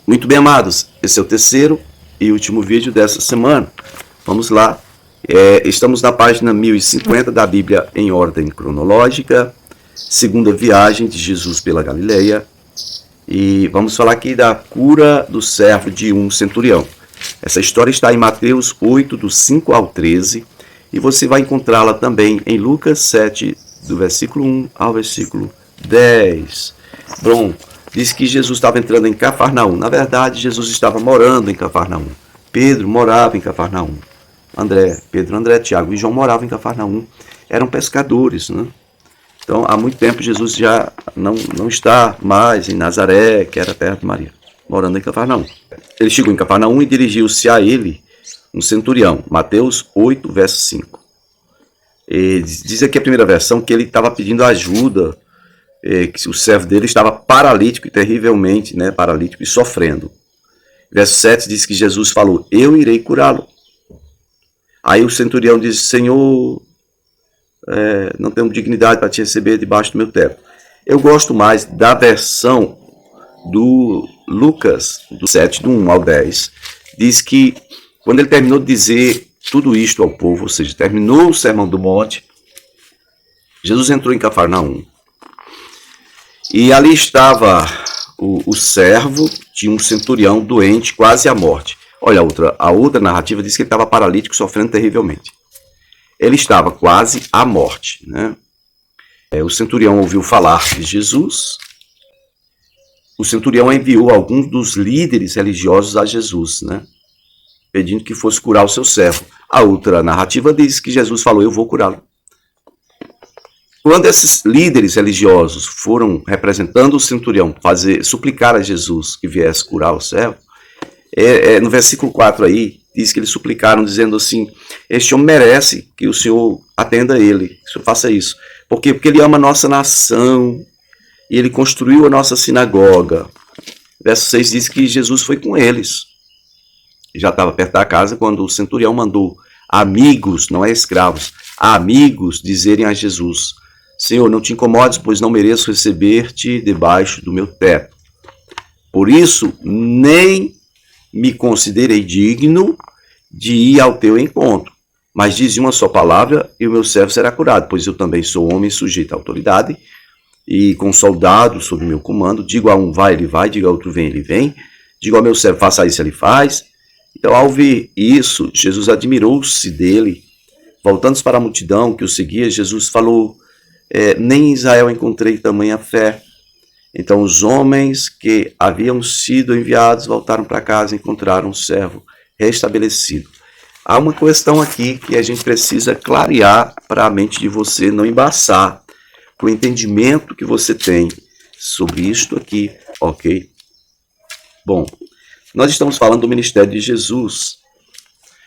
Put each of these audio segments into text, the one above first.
Muito bem, amados, esse é o terceiro e último vídeo dessa semana. Vamos lá. Estamos na página 1050 da Bíblia em ordem cronológica, segunda viagem de Jesus pela Galileia. E vamos falar aqui da cura do servo de um centurião. Essa história está em Mateus 8, do 5 ao 13, e você vai encontrá-la também em Lucas 7, do versículo 1 ao versículo 10. Bom, diz que Jesus estava entrando em Cafarnaum. Na verdade, Jesus estava morando em Cafarnaum. Pedro morava em Cafarnaum. Pedro, André, Tiago e João moravam em Cafarnaum. Eram pescadores, né? Então, há muito tempo, Jesus já não está mais em Nazaré, que era perto de Maria, morando em Cafarnaum. Ele chegou em Cafarnaum e dirigiu-se a ele um centurião. Mateus 8, verso 5. E diz aqui a primeira versão que ele estava pedindo ajuda, que o servo dele estava paralítico, terrivelmente, né, paralítico e sofrendo. Verso 7 diz que Jesus falou: eu irei curá-lo. Aí o centurião diz: Senhor, não tenho dignidade para te receber debaixo do meu teto. Eu gosto mais da versão do Lucas, do 7, do 1 ao 10. Diz que quando ele terminou de dizer tudo isto ao povo, ou seja, terminou o Sermão do Monte, Jesus entrou em Cafarnaum. E ali estava o servo de um centurião doente, quase à morte. Olha, a outra narrativa diz que ele estava paralítico, sofrendo terrivelmente. Ele estava quase à morte, né? O centurião ouviu falar de Jesus. O centurião enviou alguns dos líderes religiosos a Jesus, né, pedindo que fosse curar o seu servo. A outra narrativa diz que Jesus falou: eu vou curá-lo. Quando esses líderes religiosos foram representando o centurião suplicar a Jesus que viesse curar o servo, no versículo 4 aí, diz que eles suplicaram dizendo assim: este homem merece que o Senhor atenda ele, que o Senhor faça isso. Por quê? Porque ele ama a nossa nação e ele construiu a nossa sinagoga. Verso 6 diz que Jesus foi com eles. Já estava perto da casa quando o centurião mandou amigos, não é escravos, amigos dizerem a Jesus: Senhor, não te incomodes, pois não mereço receber-te debaixo do meu teto. Por isso, nem me considerei digno de ir ao teu encontro. Mas dize uma só palavra e o meu servo será curado, pois eu também sou homem sujeito à autoridade e com soldados sob meu comando. Digo a um: vai, ele vai, digo a outro: vem, ele vem. Digo ao meu servo: faça isso, ele faz. Então, ao ver isso, Jesus admirou-se dele. Voltando para a multidão que o seguia, Jesus falou: nem em Israel encontrei tamanha fé. Então os homens que haviam sido enviados voltaram para casa e encontraram o servo restabelecido. Há uma questão aqui que a gente precisa clarear para a mente de você não embaçar com o entendimento que você tem sobre isto aqui, ok? Bom, nós estamos falando do ministério de Jesus.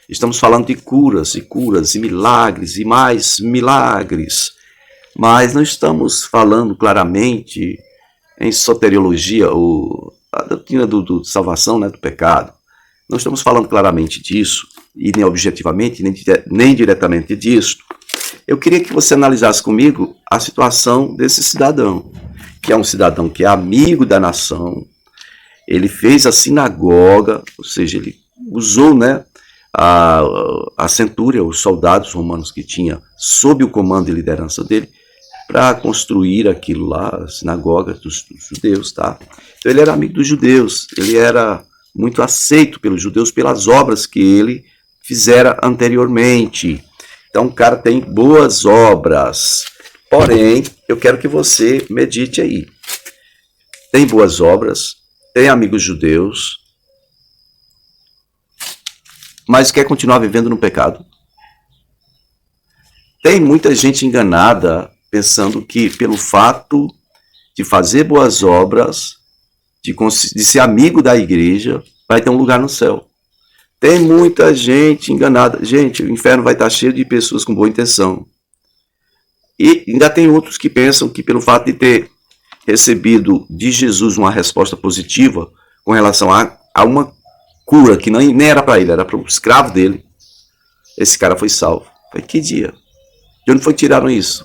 Estamos falando de curas e curas e milagres e mais milagres. Mas não estamos falando claramente em soteriologia, ou a doutrina do salvação, né, do pecado. Não estamos falando claramente disso, e nem objetivamente, nem diretamente disso. Eu queria que você analisasse comigo a situação desse cidadão, que é um cidadão que é amigo da nação. Ele fez a sinagoga, ou seja, ele usou, né, a centúria, os soldados romanos que tinha sob o comando e liderança dele, para construir aquilo lá, a sinagoga dos judeus, tá? Então ele era amigo dos judeus, ele era muito aceito pelos judeus pelas obras que ele fizera anteriormente. Então o cara tem boas obras. Porém, eu quero que você medite aí. Tem boas obras, tem amigos judeus, mas quer continuar vivendo no pecado. Tem muita gente enganada pensando que pelo fato de fazer boas obras, de ser amigo da igreja, vai ter um lugar no céu. Tem muita gente enganada. Gente, o inferno vai estar cheio de pessoas com boa intenção. E ainda tem outros que pensam que pelo fato de ter recebido de Jesus uma resposta positiva com relação a uma cura que nem era para ele, era para o escravo dele, esse cara foi salvo. Foi que dia? De onde foi que tiraram isso?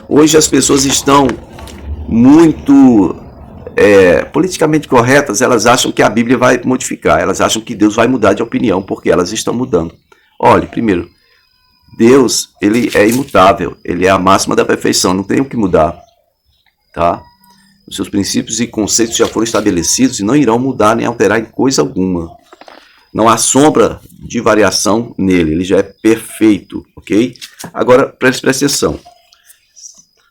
Hoje as pessoas estão muito politicamente corretas, elas acham que a Bíblia vai modificar, elas acham que Deus vai mudar de opinião, porque elas estão mudando. Olhe, primeiro, Deus, ele é imutável, ele é a máxima da perfeição, não tem o que mudar, tá? Os seus princípios e conceitos já foram estabelecidos e não irão mudar nem alterar em coisa alguma. Não há sombra de variação nele, ele já é perfeito, ok? Agora, preste atenção.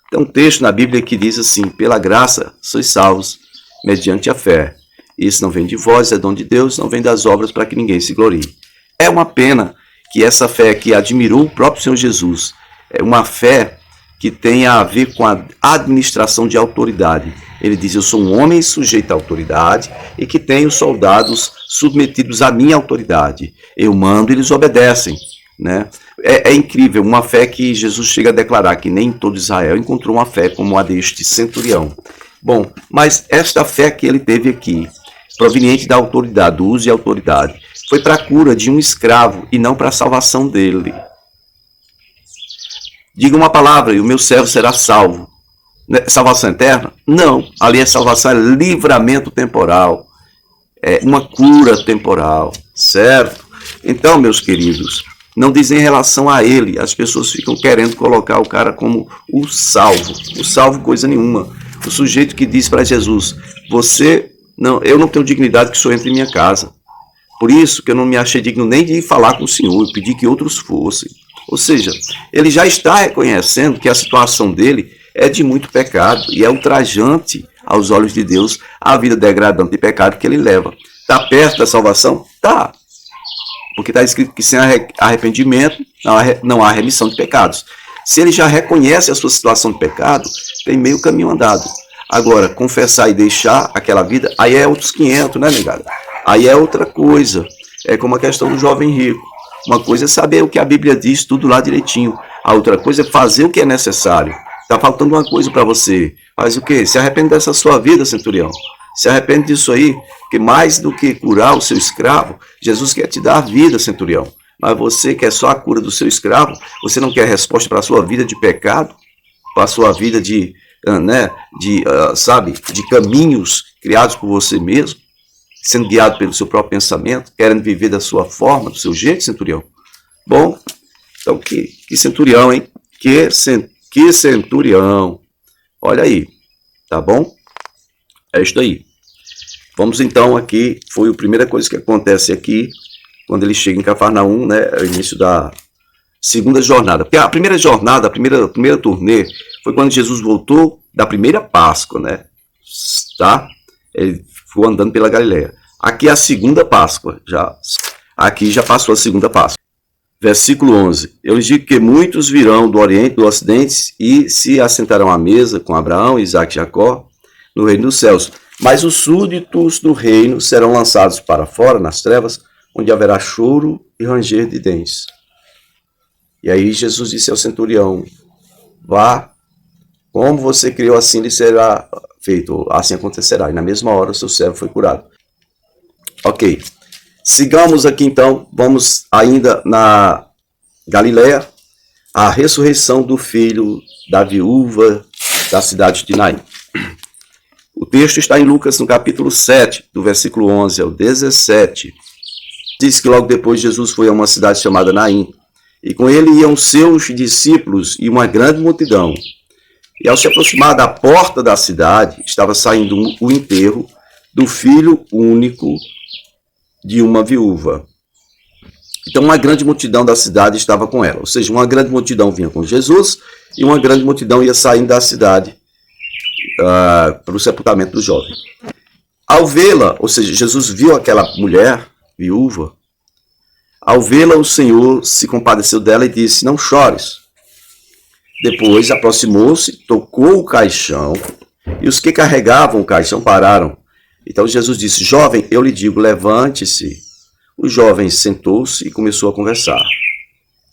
Tem um texto na Bíblia que diz assim: pela graça sois salvos, mediante a fé. Isso não vem de vós, é dom de Deus, não vem das obras para que ninguém se glorie. É uma pena que essa fé que admirou o próprio Senhor Jesus, é uma fé que tem a ver com a administração de autoridade. Ele diz: eu sou um homem sujeito à autoridade e que tenho soldados submetidos à minha autoridade. Eu mando e eles obedecem, né? É incrível, uma fé que Jesus chega a declarar que nem todo Israel encontrou uma fé como a deste centurião. Bom, mas esta fé que ele teve aqui, proveniente da autoridade, do uso e autoridade, foi para a cura de um escravo e não para a salvação dele. Diga uma palavra e o meu servo será salvo. Salvação eterna? Não. Ali é salvação, é livramento temporal. É uma cura temporal, certo? Então, meus queridos, não dizem em relação a ele. As pessoas ficam querendo colocar o cara como o salvo. O salvo coisa nenhuma. O sujeito que diz para Jesus: eu não tenho dignidade que o senhor entre em minha casa. Por isso que eu não me achei digno nem de ir falar com o senhor, eu pedi que outros fossem. Ou seja, ele já está reconhecendo que a situação dele é de muito pecado e é ultrajante aos olhos de Deus a vida degradante de pecado que ele leva. Está perto da salvação? Está. Porque está escrito que sem arrependimento não há remissão de pecados. Se ele já reconhece a sua situação de pecado, tem meio caminho andado. Agora, confessar e deixar aquela vida, aí é outros 500, né, negada? Aí é outra coisa. É como a questão do jovem rico. Uma coisa é saber o que a Bíblia diz, tudo lá direitinho. A outra coisa é fazer o que é necessário. Está faltando uma coisa para você. Faz o quê? Se arrepende dessa sua vida, centurião. Se arrepende disso aí. Porque mais do que curar o seu escravo, Jesus quer te dar a vida, centurião. Mas você quer só a cura do seu escravo? Você não quer resposta para a sua vida de pecado? Para a sua vida de caminhos criados por você mesmo? Sendo guiado pelo seu próprio pensamento? Querendo viver da sua forma, do seu jeito, centurião? Bom, então que centurião, hein? Que centurião. Olha aí, tá bom? É isso aí. Vamos então aqui, foi a primeira coisa que acontece aqui, quando ele chega em Cafarnaum, né? É o início da segunda jornada. Porque a primeira jornada, a primeira turnê, foi quando Jesus voltou da primeira Páscoa, né? Tá? Ele ficou andando pela Galileia. Aqui é a segunda Páscoa. Aqui já passou a segunda Páscoa. Versículo 11. Eu lhes digo que muitos virão do Oriente, do Ocidente, e se assentarão à mesa com Abraão, Isaque e Jacó, no reino dos céus. Mas os súditos do reino serão lançados para fora, nas trevas, onde haverá choro e ranger de dentes. E aí Jesus disse ao centurião: vá, como você criou, assim lhe será feito, assim acontecerá. E na mesma hora o seu servo foi curado. Ok. Sigamos aqui então, vamos ainda na Galileia, a ressurreição do filho da viúva da cidade de Naim. O texto está em Lucas, no capítulo 7, do versículo 11 ao 17. Diz que logo depois Jesus foi a uma cidade chamada Naim, e com ele iam seus discípulos e uma grande multidão. E ao se aproximar da porta da cidade, estava saindo o enterro do filho único de uma viúva. Então uma grande multidão da cidade estava com ela. Ou seja, uma grande multidão vinha com Jesus e uma grande multidão ia saindo da cidade para o sepultamento do jovem. Ao vê-la, ou seja, Jesus viu aquela mulher viúva. Ao vê-la, o Senhor se compadeceu dela e disse: não chores. Depois aproximou-se, tocou o caixão, e os que carregavam o caixão pararam. Então Jesus disse: jovem, eu lhe digo, levante-se. O jovem sentou-se e começou a conversar.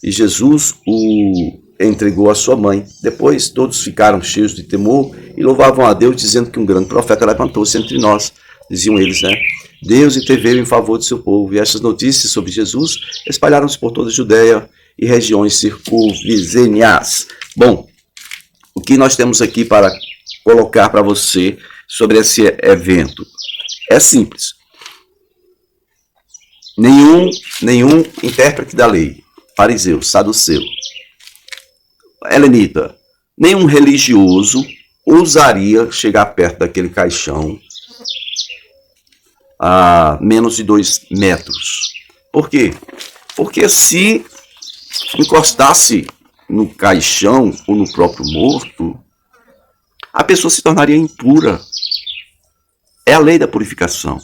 E Jesus o entregou à sua mãe. Depois todos ficaram cheios de temor e louvavam a Deus, dizendo que um grande profeta levantou-se entre nós. Diziam eles, né? Deus interveio em favor do seu povo. E estas notícias sobre Jesus espalharam-se por toda a Judéia e regiões circunvizinhas. Bom, o que nós temos aqui para colocar para você sobre esse evento? É simples. Nenhum intérprete da lei, fariseu, saduceu, helenita, nenhum religioso ousaria chegar perto daquele caixão a menos de 2 metros. Por quê? Porque se encostasse no caixão ou no próprio morto, a pessoa se tornaria impura. É a lei da purificação.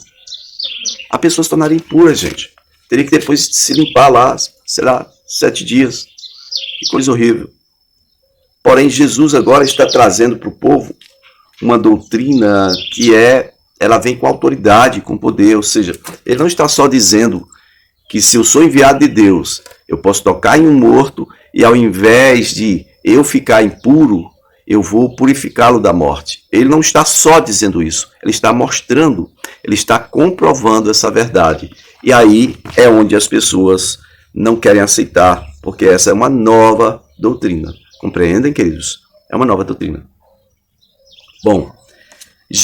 A pessoa se tornaria impura, gente. Teria que depois se limpar lá, sei lá, 7 dias. Que coisa horrível. Porém, Jesus agora está trazendo para o povo uma doutrina que ela vem com autoridade, com poder. Ou seja, ele não está só dizendo que se eu sou enviado de Deus, eu posso tocar em um morto e ao invés de eu ficar impuro, eu vou purificá-lo da morte. Ele não está só dizendo isso, ele está mostrando, ele está comprovando essa verdade. E aí é onde as pessoas não querem aceitar, porque essa é uma nova doutrina. Compreendem, queridos? É uma nova doutrina. Bom,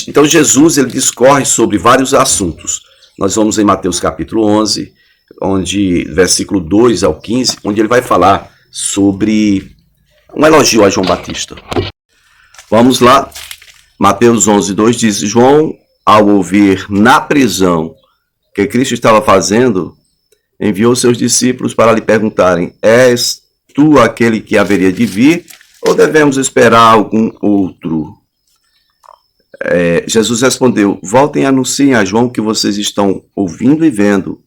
então Jesus ele discorre sobre vários assuntos. Nós vamos em Mateus capítulo 11, versículo 2 ao 15, onde ele vai falar sobre um elogio a João Batista. Vamos lá. Mateus 11, 2 diz: João, ao ouvir na prisão que Cristo estava fazendo, enviou seus discípulos para lhe perguntarem: És tu aquele que haveria de vir, ou devemos esperar algum outro? Jesus respondeu: Voltem e anunciem a João que vocês estão ouvindo e vendo.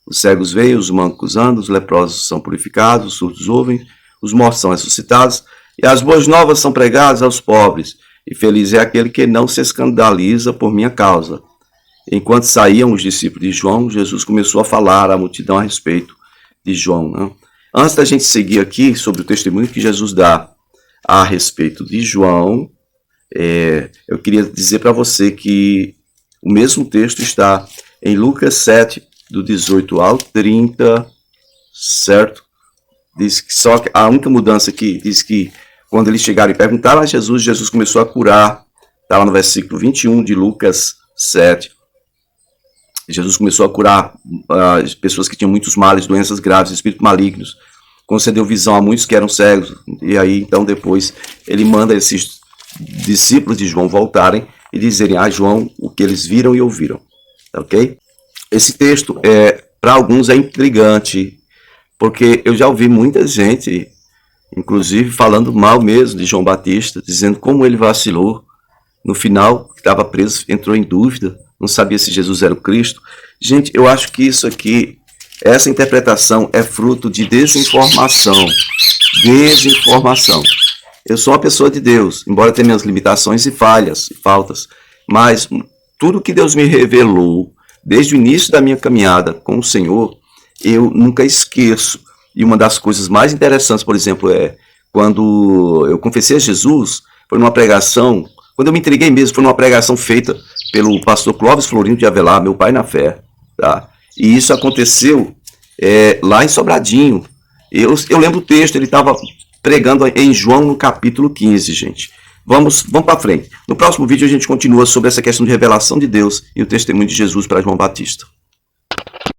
Os cegos veem, os mancos andam, os leprosos são purificados, os surdos ouvem, os mortos são ressuscitados, e as boas novas são pregadas aos pobres. E feliz é aquele que não se escandaliza por minha causa. Enquanto saíam os discípulos de João, Jesus começou a falar à multidão a respeito de João. Né? Antes da gente seguir aqui sobre o testemunho que Jesus dá a respeito de João, eu queria dizer para você que o mesmo texto está em Lucas 7, do 18 ao 30, certo? Diz que só que a única mudança aqui diz que quando eles chegaram e perguntaram a Jesus, Jesus começou a curar. Está lá no versículo 21 de Lucas 7. Jesus começou a curar as pessoas que tinham muitos males, doenças graves, espíritos malignos. Concedeu visão a muitos que eram cegos. E aí, então, depois, ele manda esses discípulos de João voltarem e dizerem a João o que eles viram e ouviram. Ok? Esse texto, para alguns, é intrigante, porque eu já ouvi muita gente, inclusive falando mal mesmo de João Batista, dizendo como ele vacilou. No final, que estava preso, entrou em dúvida, não sabia se Jesus era o Cristo. Gente, eu acho que isso aqui, essa interpretação é fruto de desinformação. Desinformação. Eu sou uma pessoa de Deus, embora tenha minhas limitações e falhas, e faltas, mas tudo que Deus me revelou, desde o início da minha caminhada com o Senhor, eu nunca esqueço. E uma das coisas mais interessantes, por exemplo, quando eu confessei a Jesus, foi numa pregação, quando eu me entreguei mesmo, foi numa pregação feita pelo pastor Clóvis Florindo de Avelar, meu pai na fé. Tá? E isso aconteceu lá em Sobradinho. Eu lembro o texto, ele estava pregando em João no capítulo 15, gente. Vamos para frente. No próximo vídeo a gente continua sobre essa questão de revelação de Deus e o testemunho de Jesus para João Batista.